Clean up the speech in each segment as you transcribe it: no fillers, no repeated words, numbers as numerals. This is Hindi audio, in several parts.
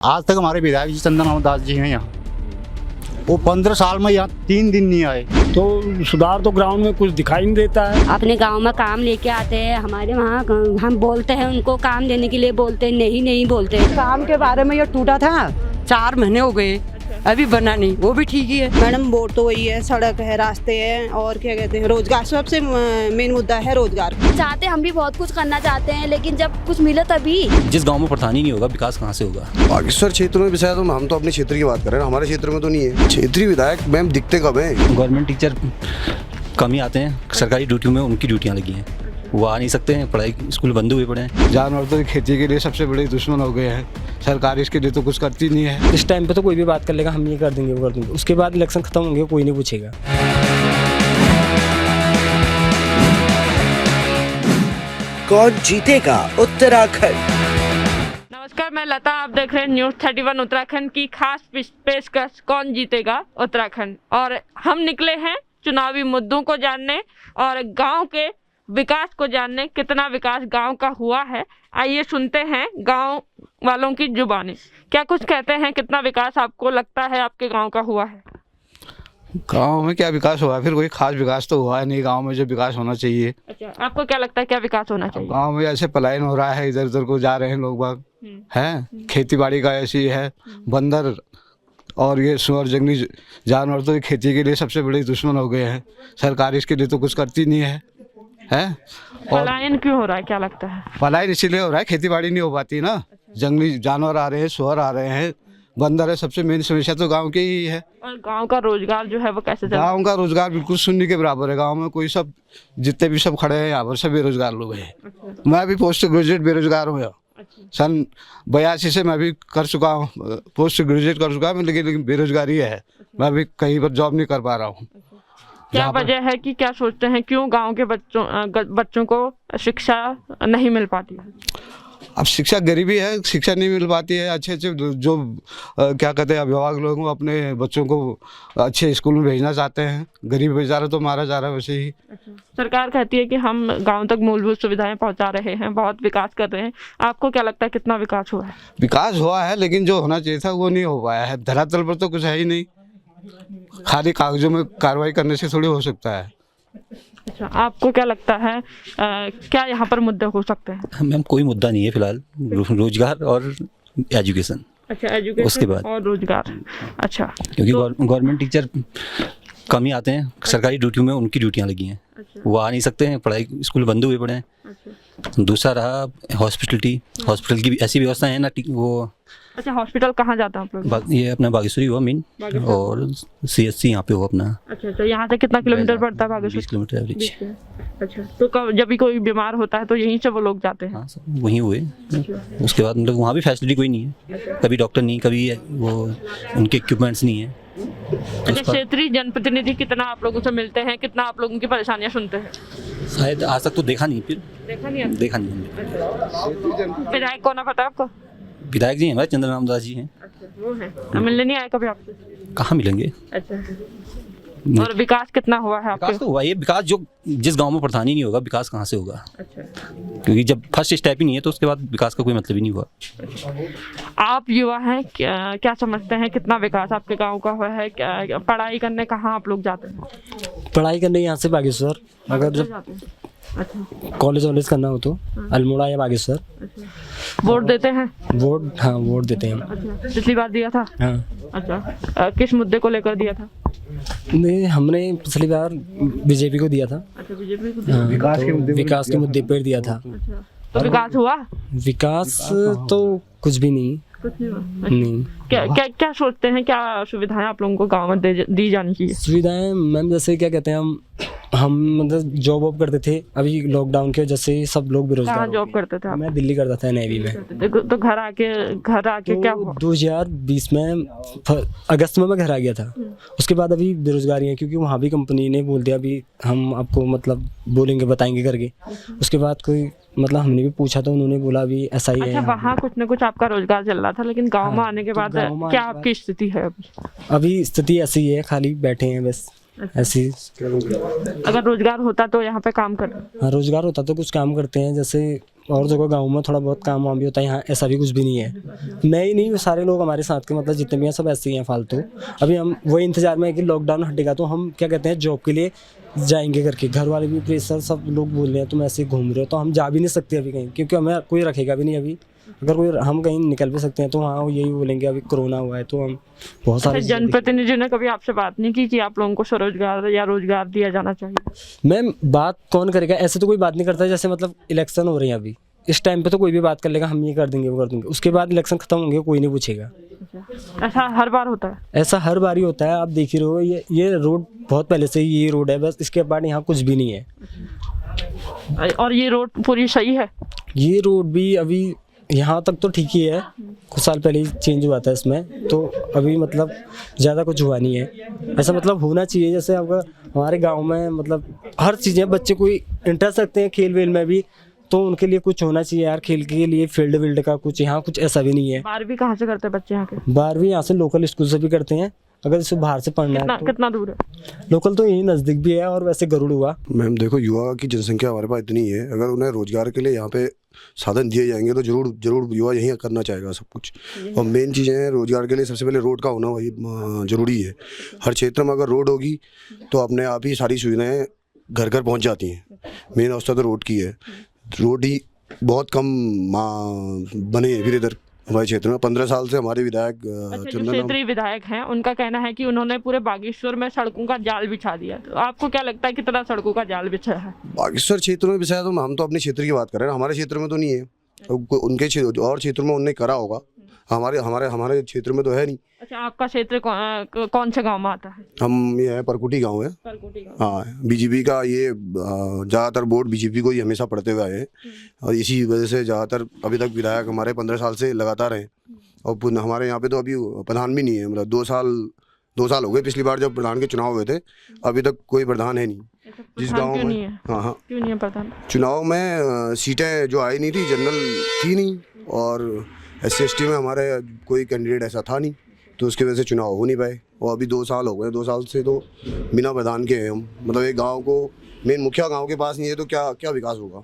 आज तक हमारे विधायक जी चंदन रामदास जी हैं यहाँ, वो 15 साल में यहाँ 3 दिन नहीं आए। तो सुधार तो ग्राउंड में कुछ दिखाई नहीं देता है। अपने गांव में काम लेके आते हैं, हमारे वहाँ हम बोलते हैं उनको काम देने के लिए, बोलते हैं नहीं बोलते। काम के बारे में ये टूटा था, 4 महीने हो गए, अभी बना नहीं, वो भी ठीक ही है। मैडम वोट तो वही है, सड़क है, रास्ते हैं और क्या कहते हैं रोजगार, सबसे मेन मुद्दा है रोजगार। चाहते हम भी बहुत कुछ करना चाहते हैं, लेकिन जब कुछ मिले तभी। जिस गांव में प्रधान ही नहीं होगा, विकास कहाँ से होगा? बागेश्वर क्षेत्र में भी शायद हम तो अपने क्षेत्र की बात कर रहे हैं, हमारे क्षेत्र में तो नहीं है। क्षेत्रीय विधायक मैम दिखते कब हैं? गवर्नमेंट टीचर कम ही आते हैं, सरकारी ड्यूटी में उनकी ड्यूटियाँ लगी हैं, वो आ नहीं सकते हैं, पढ़ाई स्कूल बंद हुए पड़े हैं। जानवर तो खेती के लिए सबसे बड़े दुश्मन हो गए हैं, सरकार इसके लिए तो कुछ करती नहीं है। इस टाइम पे तो कोई भी बात कर लेगा, हम ये कर देंगे वो कर देंगे, उसके बाद इलेक्शन खत्म होंगे, कोई नहीं पूछेगा। कौन जीतेगा उत्तराखंड? नमस्कार, मैं लता, आप देख रहे हैं न्यूज़ 31 उत्तराखंड की खास पेशकश कौन जीतेगा उत्तराखंड। और हम निकले हैं चुनावी मुद्दों को जानने और गांव के विकास को जानने, कितना विकास गांव का हुआ है। आइए सुनते हैं गांव वालों की जुबानी, क्या कुछ कहते हैं, कितना विकास आपको लगता है आपके गांव का हुआ है? गांव में क्या विकास हुआ है? फिर कोई खास विकास तो हुआ है नहीं गांव में जो विकास होना चाहिए। अच्छा, आपको क्या लगता है क्या विकास होना चाहिए? गांव में ऐसे पलायन हो रहा है, इधर उधर को जा रहे हैं लोग बाग, हैं खेती बाड़ी का ऐसी है, बंदर और ये सुअर जंगली जानवर तो खेती के लिए सबसे बड़े दुश्मन हो गए हैं, सरकार इसके लिए तो कुछ करती नहीं है। पलायन क्यों हो रहा है, क्या लगता है? पलायन इसीलिए हो रहा है, खेती बाड़ी नहीं हो पाती ना, जंगली जानवर आ रहे हैं, सुअर आ रहे हैं, बंदर है, सबसे मेन समस्या तो गांव की ही है। और गांव का रोजगार जो है वो कैसे चल रहा है? गांव का रोजगार बिल्कुल शून्य के बराबर है। गांव में कोई सब जितने भी सब खड़े हैं यहाँ पर सब बेरोजगार लोग हैं। मैं भी पोस्ट ग्रेजुएट बेरोजगार हूँ यहाँ। सन 82 से मैं भी कर चुका हूँ, पोस्ट ग्रेजुएट कर चुका हूँ, लेकिन बेरोजगारी है, मैं भी कहीं पर जॉब नहीं कर पा रहा हूँ। क्या वजह है कि क्या सोचते हैं क्यों गांव के बच्चों को शिक्षा नहीं मिल पाती है? अब शिक्षा गरीबी है, शिक्षा नहीं मिल पाती है। अच्छे जो क्या कहते हैं अभिभावक लोग अपने बच्चों को अच्छे स्कूल में भेजना चाहते हैं, गरीब बेचारा तो मारा जा रहा है वैसे ही। सरकार कहती है कि हम गांव तक मूलभूत सुविधाएं पहुंचा रहे हैं, बहुत विकास कर रहे हैं। आपको क्या लगता है कितना विकास हुआ है? विकास हुआ है, लेकिन जो होना चाहिए था वो नहीं हो पाया है। धरातल पर तो कुछ है ही नहीं, खाली कागजों में कार्रवाई करने से थोड़ी हो सकता है। अच्छा, आपको क्या लगता है क्या यहाँ पर मुद्दे हो सकते हैं? मैम कोई मुद्दा नहीं है फिलहाल, रोजगार और एजुकेशन। अच्छा, एजुकेशन उसके बाद और रोजगार। अच्छा, क्योंकि गवर्नमेंट टीचर कम ही आते हैं, सरकारी ड्यूटी में उनकी ड्यूटियाँ लगी हैं, वो आ नहीं सकते हैं, पढ़ाई स्कूल बंद हुए पड़े हैं। दूसरा रहा हॉस्पिटल की भी ऐसी व्यवस्था है ना वो। अच्छा, हॉस्पिटल कहाँ जाता है आप लोग? ये अपना बागेश्वरी हुआ मेन, और CSC यहाँ पे हुआ अपना। अच्छा, तो यहाँ से कितना किलोमीटर पड़ता है बागेश्वर? 20 kilometre average. अच्छा, तो जब भी कोई बीमार होता है तो यहीं से वो लोग जाते हैं? हाँ, सब वहीं हुए। उसके बाद मतलब वहाँ भी फैसिलिटी कोई नहीं है, कभी डॉक्टर नहीं, कभी वो उनके इक्विपमेंट्स नहीं है। अच्छा, क्षेत्रीय जनप्रतिनिधि कितना आप लोगों से मिलते हैं, कितना आप लोगों की परेशानियाँ सुनते हैं? शायद आज तक तो देखा नहीं देखा नहीं हमने। विधायक कौन है पता है आपको? विधायक जी हमारे चंद्र रामदास जी हैं। अच्छा, वो हैं। मिलने नहीं आए कभी आपसे? कहाँ मिलेंगे? अच्छा, और विकास कितना हुआ है आपके? विकास तो हुआ, ये विकास जो जिस गांव में प्रधान ही नहीं होगा, विकास कहाँ से होगा? अच्छा, क्योंकि जब फर्स्ट स्टेप ही नहीं है तो उसके बाद विकास का कोई मतलब ही नहीं हुआ। आप युवा हैं, क्या समझते हैं कितना विकास आपके गांव का हुआ है? पढ़ाई करने कहाँ आप लोग जाते हैं? पढ़ाई करने यहाँ से बागेश्वर, अगर जब कॉलेज वॉलेज करना हो तो अल्मोड़ा या बागेश्वर। वोट देते हैं? वोट, हाँ वोट देते हैं हम। अच्छा, पिछली बार दिया था? हाँ। अच्छा, किस मुद्दे को लेकर दिया था? नहीं, हमने पिछली बार बीजेपी को दिया था। अच्छा, बीजेपी को दिया। हाँ, विकास के मुद्दे पर दिया था। अच्छा, तो विकास हुआ? विकास तो कुछ भी नहीं। कुछ नहीं हुआ? नहीं। क्या सोचते हैं, क्या सुविधाएं आप लोगों को गांव में दी जानी चाहिए? सुविधाएं मैम जैसे क्या कहते हैं, हम मतलब जॉब वॉब करते थे, अभी लॉकडाउन की वजह से सब लोग बेरोजगार। कहाँ जॉब करते थे आप? मैं दिल्ली करता था, नेवी में। तो घर आके क्या हुआ? 2020 में अगस्त में मैं घर आ गया था। उसके बाद अभी बेरोजगारी है, क्योंकि वहाँ भी कंपनी ने बोल दिया अभी हम आपको मतलब बोलेंगे बताएंगे करके। उसके बाद कोई मतलब हमने भी पूछा तो उन्होंने बोला अभी ऐसा ही है। अच्छा, वहाँ कुछ न कुछ आपका रोजगार चल रहा था, लेकिन गांव में आने के बाद क्या आपकी स्थिति है अभी? अभी स्थिति ऐसी है, खाली बैठे हैं बस। ऐसी अगर रोजगार होता तो यहाँ पे काम कर? हाँ, रोजगार होता तो कुछ काम करते हैं, जैसे और जगह गांव में थोड़ा बहुत काम वाम भी होता है, यहाँ ऐसा भी कुछ भी नहीं है। मैं ही नहीं, सारे लोग हमारे साथ के मतलब जितने भी हैं सब ऐसे ही हैं फालतू। अभी हम वही इंतजार में है कि लॉकडाउन हटेगा तो हम क्या कहते हैं जॉब के लिए जाएंगे करके। घर वाले भी प्रेशर सब लोग बोल रहे हैं तुम ऐसे घूम रहे हो, तो हम जा भी नहीं सकते अभी कहीं, क्योंकि हमें कोई रखेगा भी नहीं अभी। अगर कोई हम कहीं निकल भी सकते हैं तो वहाँ यही बोलेंगे अभी कोरोना हुआ है, तो हम बहुत सारे जनप्रतिनिधियों ने कभी आपसे बात नहीं की कि आप लोगों को स्वरोजगार या रोजगार दिया जाना चाहिए? मैम बात कौन करेगा, ऐसे तो कोई बात नहीं करता। जैसे मतलब इलेक्शन हो रहे हैं अभी, इस टाइम पे तो कोई भी बात कर लेगा हम ये कर देंगे वो कर देंगे, उसके बाद इलेक्शन खत्म होंगे कोई नहीं पूछेगा। ऐसा हर बार होता है? ऐसा हर बार ही होता है। आप देख ही रहे हो, ये रोड बहुत पहले से ही ये रोड है, बस इसके बाद यहाँ कुछ भी नहीं है। और ये रोड पूरी सही है? ये रोड भी अभी यहाँ तक तो ठीक ही है, कुछ साल पहले ही चेंज हुआ था इसमें, तो अभी मतलब ज़्यादा कुछ हुआ नहीं है। ऐसा मतलब होना चाहिए, जैसे आपका हमारे गांव में मतलब हर चीज़ें, बच्चे कोई इंटरेस्ट रखते हैं खेल वेल में भी, तो उनके लिए कुछ होना चाहिए यार, खेल के लिए फील्ड विल्ड का कुछ। यहाँ कुछ ऐसा भी नहीं है। 12वीं कहाँ से करते हैं बच्चे यहाँ के? 12वीं यहाँ से लोकल स्कूल से भी करते हैं, अगर इसे बाहर से पढ़ना है तो। कितना दूर है? लोकल तो यही नज़दीक भी है, और वैसे गरुड़ हुआ। मैम देखो, युवा की जनसंख्या हमारे पास इतनी है, अगर उन्हें रोजगार के लिए यहाँ पे साधन दिए जाएंगे तो जरूर युवा यहीं करना चाहेगा सब कुछ। और मेन चीज़ें हैं रोजगार के लिए, सबसे पहले रोड का होना वही जरूरी है। हर क्षेत्र में अगर रोड होगी तो अपने आप ही सारी सुविधाएं घर घर पहुँच जाती हैं। मेन अवस्था तो रोड की है। रोड ही बहुत कम बने हैं फिर इधर हमारे क्षेत्र में। 15 साल से हमारे विधायक क्षेत्रीय विधायक हैं, उनका कहना है कि उन्होंने पूरे बागेश्वर में सड़कों का जाल बिछा दिया। तो आपको क्या लगता है कितना सड़कों का जाल बिछा है? बागेश्वर क्षेत्र में बिछाया तो हम तो अपने क्षेत्र की बात कर रहे हैं, हमारे क्षेत्र में तो नहीं है। उनके और क्षेत्रों में उन्होंने करा होगा, हमारे क्षेत्र में तो है नहीं। अच्छा, आपका क्षेत्र कौन से गांव में आता है? हम ये है परकुटी गांव है। हाँ, बीजेपी का ये ज़्यादातर वोट बीजेपी को ही हमेशा पड़ते हुए आए हैं, और इसी वजह से ज़्यादातर अभी तक विधायक हमारे 15 साल से लगातार हैं। और हमारे यहाँ पे तो अभी प्रधान भी नहीं है, मतलब 2 साल हो गए। पिछली बार जब प्रधान के चुनाव हुए थे, अभी तक कोई प्रधान है नहीं जिस गाँव में। हाँ, क्यों नहीं है प्रधान? चुनाव में सीटें जो आई नहीं थी, जनरल थी नहीं, और SC/ST में हमारे कोई कैंडिडेट ऐसा था नहीं, तो उसकी वजह से चुनाव हो नहीं पाए। और अभी 2 साल हो गए, 2 साल से तो बिना प्रधान के हैं हम। मतलब एक गांव को मेन मुखिया गांव के पास नहीं है तो क्या विकास होगा,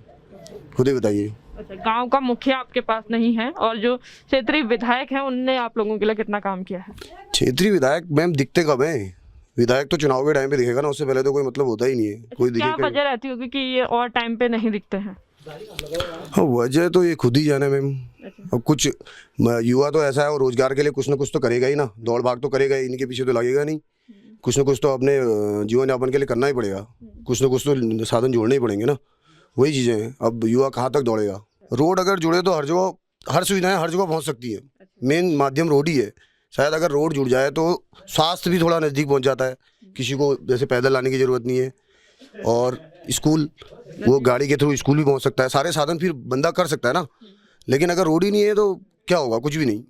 खुद ही बताइए। अच्छा, गांव का मुखिया आपके पास नहीं है, और जो क्षेत्रीय विधायक हैं उनने आप लोगों के लिए कितना काम किया है? क्षेत्रीय विधायक मैम दिखते कब हैं? विधायक तो चुनाव के टाइम पे दिखेगा ना, उससे पहले तो कोई मतलब होता ही नहीं है। कोई क्या वजह रहती होगी कि ये और टाइम पे नहीं दिखते हैं? हाँ, वजह तो ये खुद ही जाने मैम। अब कुछ युवा तो ऐसा है, और रोजगार के लिए कुछ ना कुछ तो करेगा ही ना, दौड़ भाग तो करेगा ही, इनके पीछे तो लगेगा नहीं। कुछ ना कुछ तो अपने जीवन यापन के लिए करना ही पड़ेगा, कुछ ना कुछ तो साधन जोड़ने ही पड़ेंगे ना, वही चीज़ें हैं। अब युवा कहाँ तक दौड़ेगा? रोड अगर जुड़े तो हर जगह हर सुविधाएं हर जगह पहुँच सकती है। मेन माध्यम रोड ही है। शायद अगर रोड जुड़ जाए तो स्वास्थ्य भी थोड़ा नज़दीक पहुँच जाता है, किसी को जैसे पैदल लाने की ज़रूरत नहीं है, और स्कूल वो गाड़ी के थ्रू स्कूल भी पहुँच सकता है, सारे साधन फिर बंदा कर सकता है ना। लेकिन अगर रोड ही नहीं है तो क्या होगा? कुछ भी नहीं।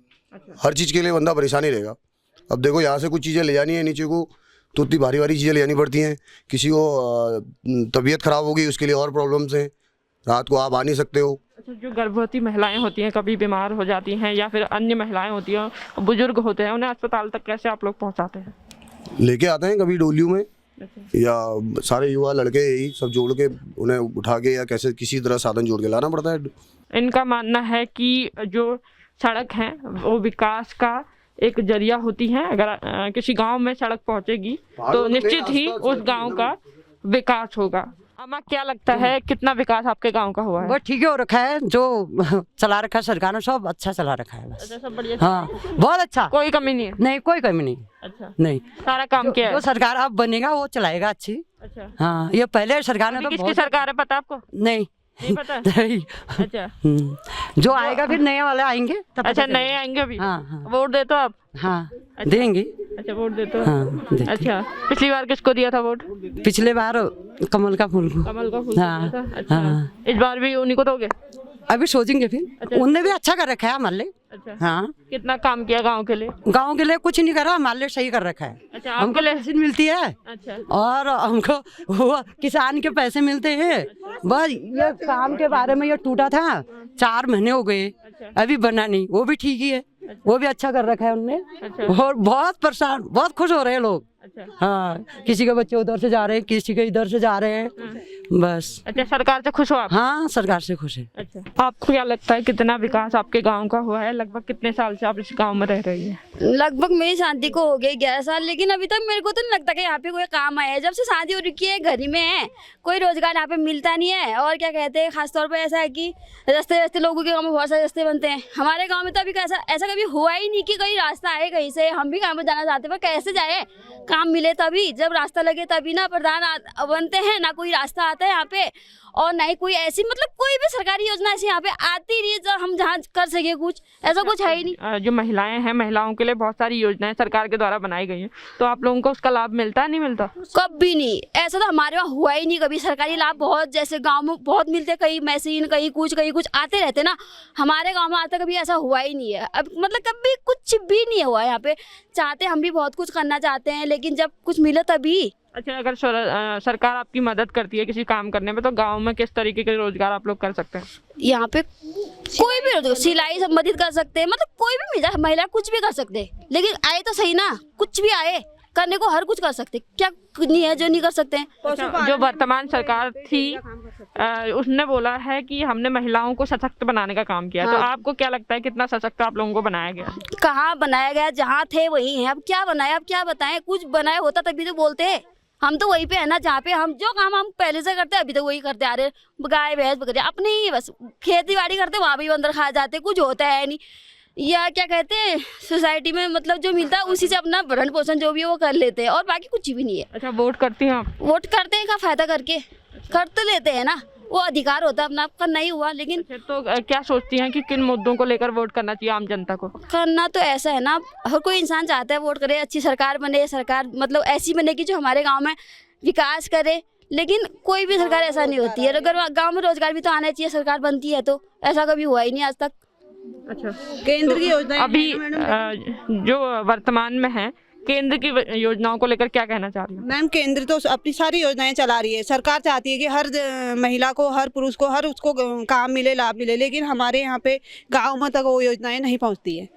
हर चीज़ के लिए बंदा परेशान ही रहेगा। अब देखो, यहाँ से कुछ चीज़ें ले जानी है नीचे को तो इतनी भारी चीज़ें ले जानी पड़ती हैं। किसी को तबीयत खराब होगी, उसके लिए और प्रॉब्लम्स हैं, रात को आप आ नहीं सकते हो। अच्छा, जो गर्भवती महिलाएं होती हैं कभी बीमार हो जाती हैं, या फिर अन्य महिलाएं होती हैं, बुजुर्ग होते हैं, उन्हें अस्पताल तक कैसे आप लोग पहुँचाते हैं? लेके आते हैं कभी डोलियों में, या सारे युवा लड़के यही सब जोड़ के उन्हें उठा के या कैसे किसी तरह साधन जोड़ के लाना पड़ता है। इनका मानना है कि जो सड़क है वो विकास का एक जरिया होती है। अगर किसी गांव में सड़क पहुंचेगी तो निश्चित ही उस गांव का विकास होगा। अम्मा, क्या लगता है कितना विकास आपके गांव का हुआ है? बहुत ठीक है, हो रखा है, जो चला रखा है सरकार ने, सब अच्छा चला रखा है। बस सब बढ़िया। हाँ, बहुत अच्छा, कोई कमी नहीं है? नहीं, कोई कमी नहीं। अच्छा, नहीं, सारा काम किया है। जो सरकार अब बनेगा वो चलाएगा अच्छी। अच्छा, हाँ, ये पहले सरकार ने तो किसकी सरकार है पता आपको? नहीं पता? नहीं। अच्छा, जो आएगा फिर नए वाले आएंगे तब। अच्छा, नए आएंगे अभी? हाँ। वोट दे तो आप? हाँ, देंगे। अच्छा, वोट दे तो? हाँ, अच्छा, पिछली बार किसको दिया था वोट? पिछले बार कमल का फूल को। कमल का फूल। हाँ, था? अच्छा, हाँ। इस बार भी उन्हीं को दोगे? अभी सोचेंगे फिर। अच्छा। उनने भी अच्छा कर रखा है हमारे लिए। अच्छा, हाँ, कितना काम किया गांव के लिए? गांव के लिए कुछ नहीं करा, हमारे लिए सही कर रखा है। अच्छा, हमको पेंशन मिलती है। अच्छा, और हमको वो किसान के पैसे मिलते हैं। बस ये काम के बारे में ये टूटा था, 4 महीने हो गए, अभी बना नहीं, वो भी ठीक ही है। वो भी अच्छा कर रखा है उनने। और बहुत परेशान, बहुत खुश हो रहे हैं लोग। हाँ, किसी के बच्चे उधर से जा रहे हैं, किसी के इधर से जा रहे हैं, बस। अच्छा, सरकार से खुश हो आप? हाँ, सरकार से खुश है। अच्छा, आपको क्या लगता है कितना विकास आपके गांव का हुआ है? लगभग कितने साल से आप इस गांव में रह रही हैं? लगभग मेरी शादी को हो गए 11 साल, लेकिन अभी तक मेरे को तो नहीं लगता कि यहाँ पे कोई काम आया है। जब से शादी हो रखी है, घर ही में है, कोई रोजगार यहाँ पे मिलता नहीं है। और क्या कहते हैं, खासतौर पे ऐसा है कि रास्ते लोगों के गाँव में बहुत सारे रास्ते बनते हैं। हमारे गाँव में तो अभी ऐसा कभी हुआ ही नहीं कि कहीं रास्ता आए कहीं से। हम भी काम में जाना चाहते हैं, पर कैसे जाए? काम मिले तभी, जब रास्ता लगे तभी ना प्रधान बनते हैं, ना कोई रास्ता आता है यहाँ पे, और ना ही कोई ऐसी मतलब कोई भी सरकारी योजना ऐसी यहाँ पे आती नहीं है जो हम जहाँ कर सके कुछ, ऐसा कुछ है ही नहीं। जो महिलाएं हैं, महिलाओं के लिए बहुत सारी योजनाएं सरकार के द्वारा बनाई गई हैं, तो आप लोगों को उसका लाभ मिलता है? नहीं मिलता? कभी नहीं, ऐसा तो हमारे वहाँ हुआ ही नहीं कभी। सरकारी लाभ बहुत जैसे गांव में बहुत मिलते, कहीं मशीन कहीं कुछ आते रहते ना, हमारे गांव में आज तक कभी ऐसा हुआ ही नहीं है। अब मतलब कभी कुछ भी नहीं हुआ यहाँ पे। चाहते हम भी बहुत कुछ करना चाहते हैं, लेकिन जब कुछ मिले तभी। अच्छा, अगर सरकार आपकी मदद करती है किसी काम करने में, तो गांव में किस तरीके के रोजगार आप लोग कर सकते हैं? यहाँ पे कोई भी रोजगार, सिलाई संबंधित कर सकते हैं, मतलब कोई भी मिल जाए, महिला कुछ भी कर सकते हैं, लेकिन आए तो सही ना, कुछ भी आए करने को हर कुछ कर सकते। क्या नहीं है जो नहीं कर सकते हैं? अच्छा, जो वर्तमान सरकार थी उसने बोला है कि हमने महिलाओं को सशक्त बनाने का काम किया। हाँ। तो आपको क्या लगता है कितना सशक्त आप लोगों को बनाया गया? कहाँ बनाया गया, जहाँ थे वही है। अब क्या बनाया, अब क्या बताएं? कुछ बनाया होता तभी तो बोलते। हम तो वहीं पे है ना जहाँ पे हम जो काम हम पहले से करते हैं, अभी तो वही करते आ रहे। गाय भैंस बकरियाँ अपने ही बस खेती बाड़ी करते, वहाँ भी अंदर खा जाते, कुछ होता है नहीं। या क्या कहते हैं, सोसाइटी में मतलब जो मिलता है उसी से अपना भरण पोषण जो भी है वो कर लेते हैं, और बाकी कुछ भी नहीं है। अच्छा, वोट करती हैं आप? वोट करते हैं, क्या फायदा करके कर तो लेते हैं ना, वो अधिकार होता है अपना, करना ही हुआ। लेकिन तो क्या सोचती हैं कि किन मुद्दों को लेकर वोट करना चाहिए आम जनता को? करना तो ऐसा है ना, हर कोई इंसान चाहता है वोट करे, अच्छी सरकार बने, सरकार मतलब ऐसी बनेगी जो हमारे गाँव में विकास करे। लेकिन कोई भी सरकार ऐसा नहीं होती है। अगर गांव में रोजगार भी तो आना चाहिए, सरकार बनती है तो। ऐसा कभी हुआ ही नहीं आज तक। अच्छा, केंद्र की योजना अभी जो वर्तमान में है, केंद्र की योजनाओं को लेकर क्या कहना चाह रही हैं? मैम, केंद्र तो अपनी सारी योजनाएं चला रही है। सरकार चाहती है कि हर महिला को, हर पुरुष को, हर उसको काम मिले, लाभ मिले, लेकिन हमारे यहाँ पे गाँव में तक वो योजनाएं नहीं पहुँचती है।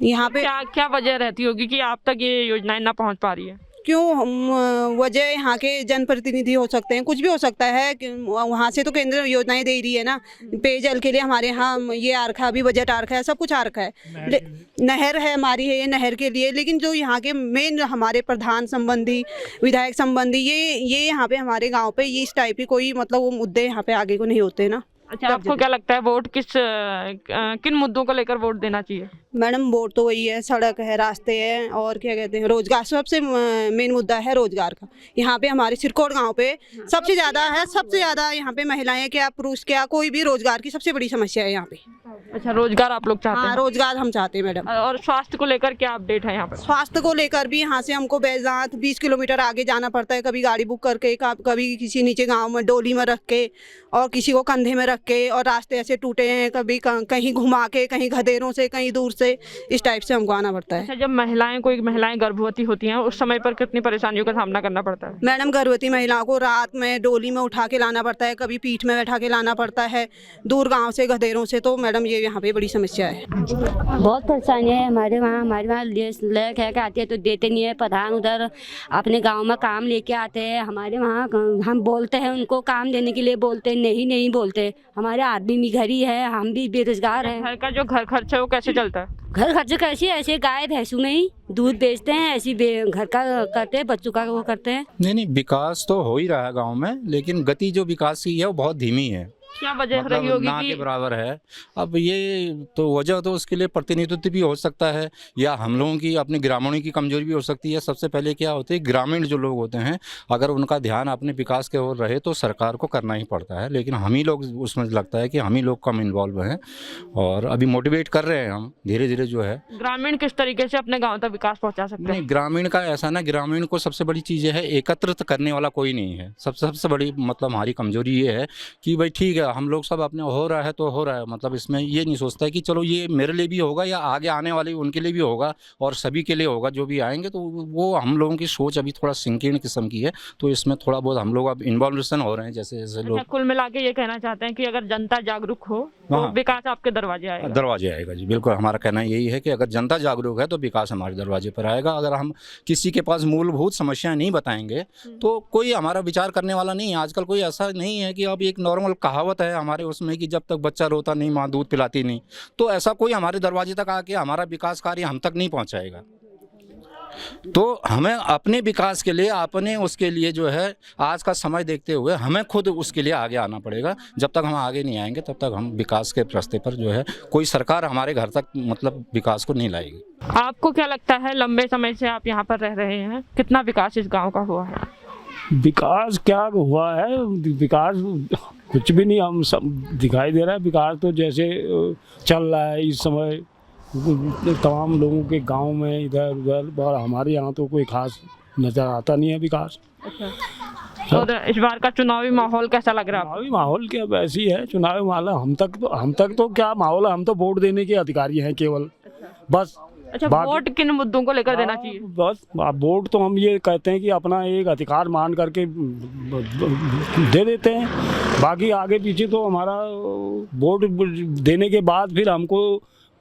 यहाँ पे क्या वजह रहती होगी कि आप तक ये योजनाएं ना पहुँच पा रही है? क्यों? वजह यहाँ के जनप्रतिनिधि हो सकते हैं, कुछ भी हो सकता है। वहाँ से तो केंद्र योजनाएं दे रही है ना। पेयजल के लिए हमारे यहाँ ये आ रखा है, अभी बजट आ रखा है, सब कुछ आ रखा है। नहर है हमारी, है ये नहर के लिए। लेकिन जो यहाँ के मेन हमारे प्रधान संबंधी, विधायक संबंधी, ये यहाँ पे हमारे गाँव पे ये इस टाइप की कोई मतलब वो मुद्दे यहाँ पे आगे को नहीं होते ना। अच्छा, आपको क्या लगता है वोट किन मुद्दों को लेकर वोट देना चाहिए? मैडम, वोट तो वही है, सड़क है, रास्ते हैं, और क्या कहते हैं, रोजगार। सबसे मेन मुद्दा है रोजगार का। यहाँ पे हमारे सिरकोट गांव पे सबसे ज़्यादा है, सबसे ज़्यादा यहाँ पे महिलाएं क्या पुरुष क्या कोई भी रोजगार की सबसे बड़ी समस्या है यहाँ पे। अच्छा, रोजगार आप लोग चाहते हैं? हाँ, रोजगार हम चाहते हैं मैडम। और स्वास्थ्य को लेकर क्या अपडेट है यहाँ पर? स्वास्थ्य को लेकर भी यहाँ से हमको बैजनाथ 20 किलोमीटर आगे जाना पड़ता है, कभी गाड़ी बुक करके, कभी किसी नीचे गाँव में डोली में रख के, और किसी को कंधे में रख के, और रास्ते ऐसे टूटे हैं, कभी कहीं घुमा के, कहीं गधेरों से, कहीं दूर से, इस टाइप से हमको आना पड़ता है। अच्छा, जब कोई महिलाएं गर्भवती होती हैं उस समय पर कितनी परेशानियों का सामना करना पड़ता है? मैडम, गर्भवती महिलाओं को रात में डोली में उठा के लाना पड़ता है, कभी पीठ में बैठा के लाना पड़ता है, दूर गाँव से, गधेरों से। तो मैडम ये यहाँ पे बड़ी समस्या है। बहुत परेशानी है हमारे वहाँ ले के आती है तो देते नहीं है। प्रधान उधर अपने गांव में काम लेके आते हैं, हमारे वहाँ हम बोलते हैं उनको काम देने के लिए, बोलते नहीं बोलते। हमारे आदमी भी घर ही है, हम भी बेरोजगार हैं। घर का जो घर खर्च है वो कैसे चलता है? घर खर्च कैसे, ऐसे गाय भैंसों में ही दूध बेचते हैं, ऐसी घर का करते हैं, बच्चों का वो करते हैं। नहीं, विकास तो हो ही रहा है गांव में, लेकिन गति जो विकास की है वो बहुत धीमी है। क्या वजह मतलब रही होगी ना कि के बराबर है? अब ये तो वजह तो उसके लिए प्रतिनिधित्व भी हो सकता है, या हम लोगों की अपने ग्रामीणों की कमजोरी भी हो सकती है। सबसे पहले क्या होता है, ग्रामीण जो लोग होते हैं अगर उनका ध्यान अपने विकास के ओर रहे तो सरकार को करना ही पड़ता है, लेकिन हम ही लोग उसमें लगता है कि हम ही लोग कम इन्वॉल्व हैं, और अभी मोटिवेट कर रहे हैं हम धीरे धीरे जो है। ग्रामीण किस तरीके से अपने गाँव तक विकास पहुँचा सकते हैं? नहीं, ग्रामीण का ऐसा ना, ग्रामीण को सबसे बड़ी चीज़ है एकत्रित करने वाला कोई नहीं है। सबसे बड़ी मतलब हमारी कमजोरी ये है कि भाई ठीक है, हम लोग सब अपने हो रहा है तो हो रहा है, मतलब इसमें ये नहीं सोचता है कि चलो ये मेरे लिए भी होगा या आगे आने वाले उनके लिए भी होगा और सभी के लिए होगा जो भी आएंगे। तो वो हम लोगों की सोच अभी थोड़ा संकीर्ण किस्म की है, तो इसमें थोड़ा बहुत हम लोग अब इन्वॉल्वेशन हो रहे हैं जैसे जैसे लोग। कुल मिला के ये कहना चाहते हैं कि अगर जनता जागरूक हो तो विकास आपके दरवाजे आएगा। दरवाजे आएगा जी, बिल्कुल हमारा कहना यही है कि अगर जनता जागरूक है तो विकास हमारे दरवाजे पर आएगा। अगर हम किसी के पास मूलभूत समस्याएं नहीं बताएंगे तो कोई हमारा विचार करने वाला नहीं है। आजकल कोई ऐसा नहीं है कि अब एक नॉर्मल कहावत है हमारे उसमें कि जब तक बच्चा रोता नहीं माँ दूध पिलाती नहीं, तो ऐसा कोई हमारे दरवाजे तक आके हमारा विकास कार्य हम तक नहीं पहुंचाएगा। तो हमें अपने विकास के लिए अपने उसके लिए जो है आज का समय देखते हुए हमें खुद उसके लिए आगे आना पड़ेगा। जब तक हम आगे नहीं आएंगे तब तक हम विकास के रास्ते पर जो है कोई सरकार हमारे घर तक मतलब विकास को नहीं लाएगी। आपको क्या लगता है, लंबे समय से आप यहाँ पर रह रहे हैं, कितना विकास इस गांव का हुआ है? विकास क्या हुआ है, विकास कुछ भी नहीं, हम सब दिखाई दे रहा है। विकास तो जैसे चल रहा है इस समय तमाम लोगों के गांव में इधर उधर, और हमारे यहाँ तो कोई खास नज़र आता नहीं है विकास। अच्छा, और इस बार का चुनावी माहौल कैसा लग रहा है? चुनावी माहौल क्या वैसी है, चुनावी माहौल हम तक तो क्या माहौल है, हम तो वोट देने के अधिकारी हैं केवल, बस। अच्छा, वोट किन मुद्दों को लेकर देना चाहिए? बस वोट तो हम ये कहते हैं कि अपना एक अधिकार मान करके दे देते हैं, बाकी आगे पीछे तो हमारा वोट देने के बाद फिर हमको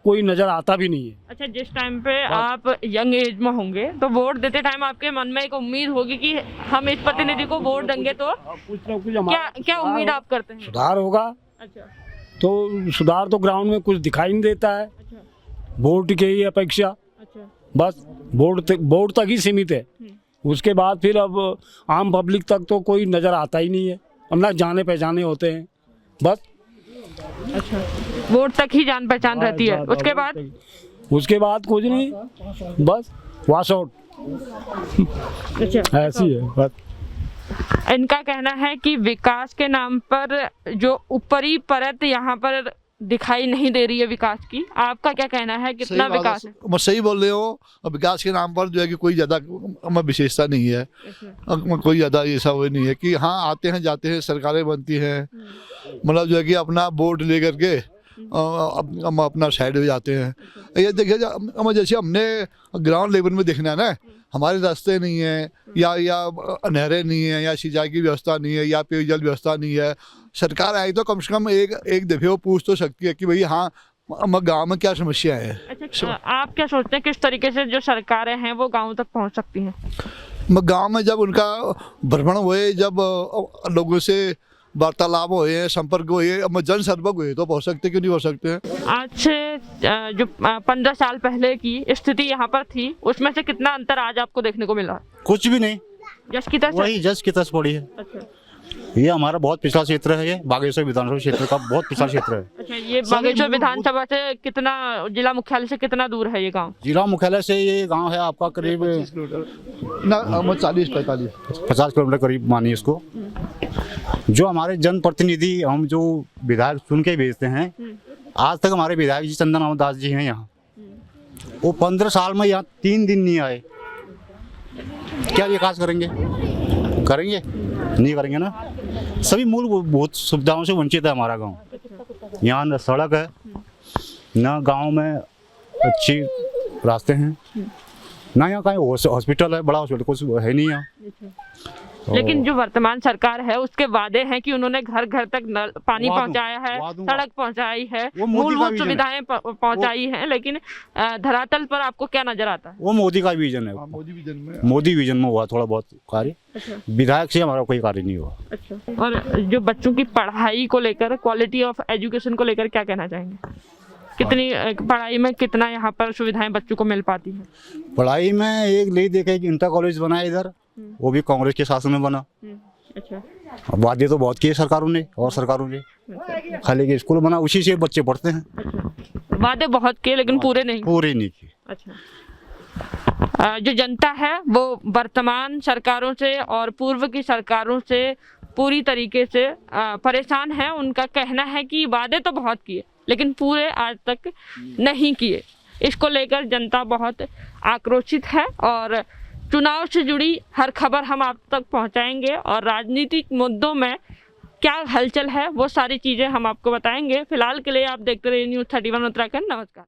कोई नज़र आता भी नहीं है। अच्छा, जिस टाइम पे आप यंग एज में होंगे तो वोट देते टाइम आपके मन में एक उम्मीद होगी कि हम इस प्रतिनिधि को वोट देंगे तो कुछ ना कुछ क्या उम्मीद आप करते हैं? सुधार होगा। अच्छा, तो सुधार तो ग्राउंड में कुछ दिखाई नहीं देता है। अच्छा, वोट की ही अपेक्षा। अच्छा, बस वोट तक ही सीमित है, उसके बाद फिर अब आम पब्लिक तक तो कोई नज़र आता ही नहीं है, हम ना जाने पहचाने होते हैं बस। अच्छा, वोट तक ही जान पहचान रहती है, उसके बाद कुछ नहीं, बस वॉश आउट। अच्छा, ऐसी है बस। इनका कहना है कि विकास के नाम पर जो ऊपरी परत यहाँ पर दिखाई नहीं दे रही है विकास की। आपका क्या कहना है, कितना विकास है? मैं सही बोल रहे हो, विकास के नाम पर जो है कि कोई ज़्यादा विशेषता नहीं है, कोई ज़्यादा ऐसा वो नहीं है कि हाँ आते हैं जाते हैं, सरकारें बनती हैं, मतलब जो है कि अपना वोट ले करके हम अपना साइड हो जाते हैं। ये देखिए जैसे हमने ग्राउंड लेवल में देखना है ना, हमारे रास्ते नहीं है या नहरें नहीं है या सिंचाई की व्यवस्था नहीं है या पेयजल व्यवस्था नहीं है। सरकार आई तो कम से कम एक दफ़े वो पूछ तो सकती है कि भाई हाँ गांव में क्या समस्या है। अच्छा, आप क्या सोचते हैं किस तरीके से जो सरकारें हैं वो गांव तक पहुंच सकती हैं? गांव में जब उनका भ्रमण हुए, जब लोगों से वार्तालाप हुए, संपर्क हुए, जन संपर्क हुए तो पहुँच सकते, क्यों नहीं हो सकते हैं? आज से जो 15 साल पहले की स्थिति यहाँ पर थी उसमें से कितना अंतर आज आपको देखने को मिला? कुछ भी नहीं, जस की तस वही जस की तस पड़ी है। अच्छा, ये हमारा बहुत पिछड़ा क्षेत्र है, ये बागेश्वर विधानसभा क्षेत्र का बहुत पिछड़ा क्षेत्र है। अच्छा, ये बागेश्वर विधानसभा से कितना, जिला मुख्यालय से कितना दूर है ये गांव? जिला मुख्यालय से ये गांव है आपका करीब 50 किलोमीटर करीब मानिए इसको। जो हमारे जनप्रतिनिधि, हम जो विधायक चुन के भेजते हैं, आज तक हमारे विधायक जी चंदन रामदास जी हैं यहाँ, वो 15 साल में यहाँ 3 दिन नहीं आए। क्या विकास करेंगे? नहीं करेंगे ना। सभी मूलभूत सुविधाओं से वंचित है हमारा गांव। यहाँ न सड़क है, न गांव में अच्छी रास्ते हैं, ना यहाँ कहीं हॉस्पिटल है, बड़ा हॉस्पिटल कुछ है नहीं यहाँ। लेकिन जो वर्तमान सरकार है उसके वादे हैं कि उन्होंने घर घर तक नल पानी पहुंचाया है, सड़क पहुंचाई है, मूलभूत सुविधाएं पहुंचाई हैं, लेकिन धरातल पर आपको क्या नजर आता है? वो मोदी का विजन है। मोदी विजन में हुआ थोड़ा बहुत कार्य। अच्छा। विधायक से हमारा कोई कार्य नहीं हुआ। अच्छा, और जो बच्चों की पढ़ाई को लेकर, क्वालिटी ऑफ एजुकेशन को लेकर क्या कहना चाहेंगे? कितनी पढ़ाई में कितना यहाँ पर सुविधाएं बच्चों को मिल पाती है? पढ़ाई में एक ले देखे कि इंटर कॉलेज बना है इधर, वो भी कांग्रेस के शासन में बना। अच्छा, वादे तो बहुत किए सरकारों ने और सरकारों ने, खाली के स्कूल बना उसी से बच्चे पढ़ते हैं। अच्छा, वादे बहुत किए लेकिन पूरे नहीं किए। अच्छा, जो जनता है वो वर्तमान सरकारों से और पूर्व की सरकारों से पूरी तरीके से परेशान है। उनका कहना है कि वादे तो बहुत किए लेकिन पूरे आज तक नहीं किए। इसको लेकर जनता बहुत आक्रोशित है और चुनाव से जुड़ी हर खबर हम आप तक पहुंचाएंगे और राजनीतिक मुद्दों में क्या हलचल है वो सारी चीज़ें हम आपको बताएंगे। फिलहाल के लिए आप देखते रहिए न्यूज़ 31 उत्तराखंड। नमस्कार।